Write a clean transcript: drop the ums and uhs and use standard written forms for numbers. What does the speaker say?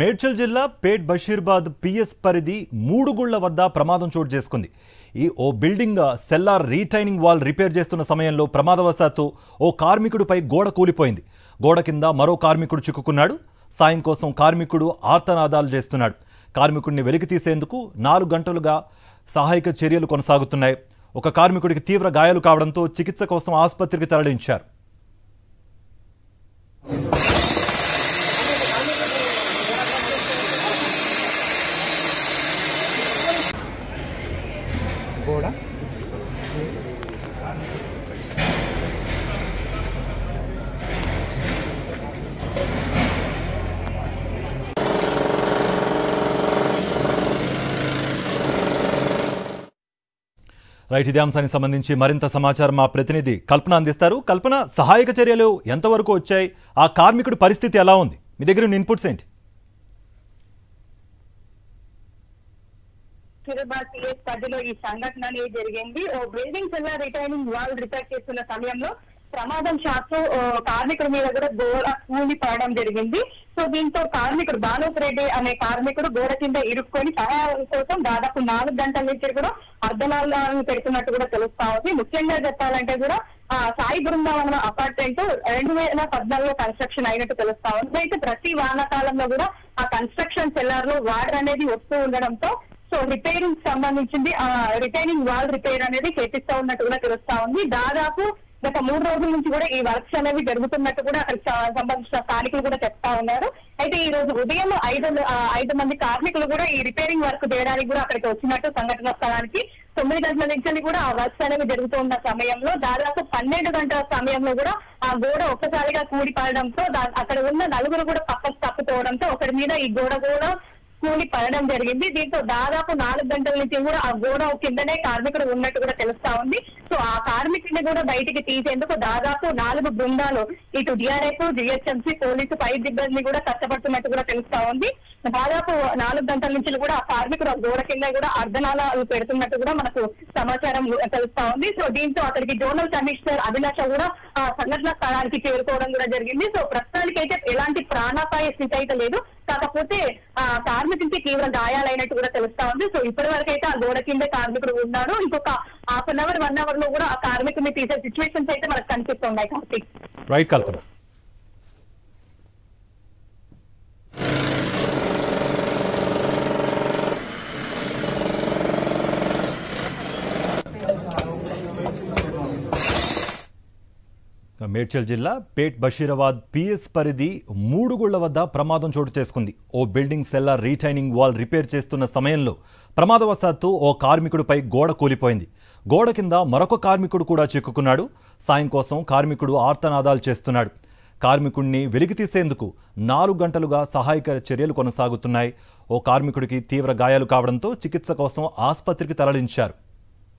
మేడ్చల్ జిల్లా పేట్ బషీర్బాద్ పిఎస్ పరిధి మూడుగుళ్ల వద్ద ప్రమాదం చోటు చేసుకుంది. ఓ building cellar retaining wall repair చేస్తున్న సమయంలో ప్రమాదవశాత్తు ఓ కార్మికుడిపై గోడ కూలిపోయింది. గోడ కింద మరో కార్మికుడు చిక్కుకున్నాడు. సాయం కోసం కార్మికుడు ఆర్తనాదాలు చేస్తున్నాడు. కార్మికుడిని వెలికి తీసేందుకు 4 గంటలుగా సహాయక చర్యలు కొనసాగుతున్నాయి. ఒక కార్మికుడికి తీవ్ర గాయాలు కావడంతో చికిత్స కోసం ఆసుపత్రికి తరలించారు. రైట్, ఇదే అంశానికి సంబంధించి మరింత సమాచారం మా ప్రతినిధి కల్పన అందిస్తారు. కల్పన, సహాయక చర్యలు ఎంతవరకు వచ్చాయి? ఆ కార్మికుడి పరిస్థితి ఎలా ఉంది? మీ దగ్గర ఉన్న ఇన్పుట్స్ ఏంటి? పరిధిలో ఈ సంఘటన అనేది జరిగింది. ఓ building cellar retaining wall repair చేస్తున్న సమయంలో ప్రమాదం శాతం కార్మికుడి మీద కూడా గోడ కూలి పడడం జరిగింది. సో దీంతో కార్మికుడు బాలోక్ రెడ్డి అనే కార్మికుడు గోడ కింద ఇరుక్కొని సహాయం కోసం దాదాపు 4 గంటల నుంచి కూడా అర్ధనాలను పెడుతున్నట్టు కూడా తెలుస్తా ఉంది. ముఖ్యంగా చెప్పాలంటే కూడా సాయి బృందావనం అపార్ట్మెంట్ 2014లో కన్స్ట్రక్షన్ అయినట్టు తెలుస్తా ఉంది. అయితే ప్రతి వానాకాలంలో కూడా ఆ కన్స్ట్రక్షన్ సెల్లార్ లో వాటర్ అనేది వస్తూ ఉండడంతో సో రిపేరింగ్ సంబంధించింది రిటైనింగ్ వాల్ రిపేర్ అనేది చేపిస్తా ఉన్నట్టు కూడా తెలుస్తా ఉంది. దాదాపు గత 3 రోజుల నుంచి కూడా ఈ వర్క్స్ అనేవి జరుగుతున్నట్టు కూడా అక్కడికి సంబంధించిన స్థానికులు కూడా చెప్తా ఉన్నారు. అయితే ఈ రోజు ఉదయం 5 మంది కార్మికులు కూడా ఈ రిపేరింగ్ వర్క్ చేయడానికి కూడా అక్కడికి వచ్చినట్టు సంఘటన స్థలానికి 9 గంటల నుంచి కూడా ఆ వర్క్స్ అనేవి జరుగుతున్న సమయంలో దాదాపు 12 గంటల సమయంలో కూడా ఆ గోడ ఒక్కసారిగా కూలిపడడంతో అక్కడ ఉన్న 4 కూడా పక్కకు తప్పుకోవడంతో ఒకరి మీద ఈ గోడ కూడా కూలి పడడం జరిగింది. దీంతో దాదాపు 4 గంటల నుంచి కూడా ఆ గోడ కిందనే కార్మికుడు ఉన్నట్టు కూడా తెలుస్తా ఉంది. సో ఆ కార్మికుడిని కూడా బయటికి తీసేందుకు దాదాపు 4 బృందాలు ఇటు డిఆర్ఎఫ్, జిహెచ్ఎంసీ, పోలీసు, పై సిబ్బంది కూడా కష్టపడుతున్నట్టు కూడా తెలుస్తా ఉంది. దాదాపు 4 గంటల నుంచి కూడా ఆ కార్మికుడు ఆ గోడ కింద కూడా అర్ధనాలు పెడుతున్నట్టు కూడా మనకు సమాచారం తెలుస్తా ఉంది. సో దీంతో అక్కడికి జోనల్ కమిషనర్ అభిలాష కూడా ఆ సంఘటన స్థలానికి చేరుకోవడం కూడా జరిగింది. సో ప్రస్తుతానికి అయితే ఎలాంటి ప్రాణాపాయ స్థితి అయితే లేదు. కాకపోతే ఆ కార్మికుడికి తీవ్ర గాయాలైనట్టు కూడా తెలుస్తా ఉంది. సో ఇప్పటి వరకు అయితే ఆ గోడ కింద కార్మికుడు ఉన్నాడు. ఇంకొక ½ అవర్ 1 అవర్ లో కూడా ఆ కార్మికుడిని తీసే సిచ్యువేషన్స్ అయితే మనకు కనిపిస్తున్నాయి. కార్తీక్, రైట్ కల్పన. మేడ్చల్ జిల్లా పేట్ బషీరాబాద్ పిఎస్ పరిధి మూడుగుళ్ల వద్ద ప్రమాదం చోటు చేసుకుంది. ఓ building cellar retaining wall repair చేస్తున్న సమయంలో ప్రమాదవశాత్తు ఓ కార్మికుడిపై గోడ కూలిపోయింది. గోడ కింద మరొక కార్మికుడు కూడా చిక్కుకున్నాడు. సాయం కోసం కార్మికుడు ఆర్తనాదాలు చేస్తున్నాడు. కార్మికుడిని వెలికి తీసేందుకు 4 గంటలుగా సహాయక చర్యలు కొనసాగుతున్నాయి. ఓ కార్మికుడికి తీవ్ర గాయాలు కావడంతో చికిత్స కోసం ఆసుపత్రికి తరలించారు.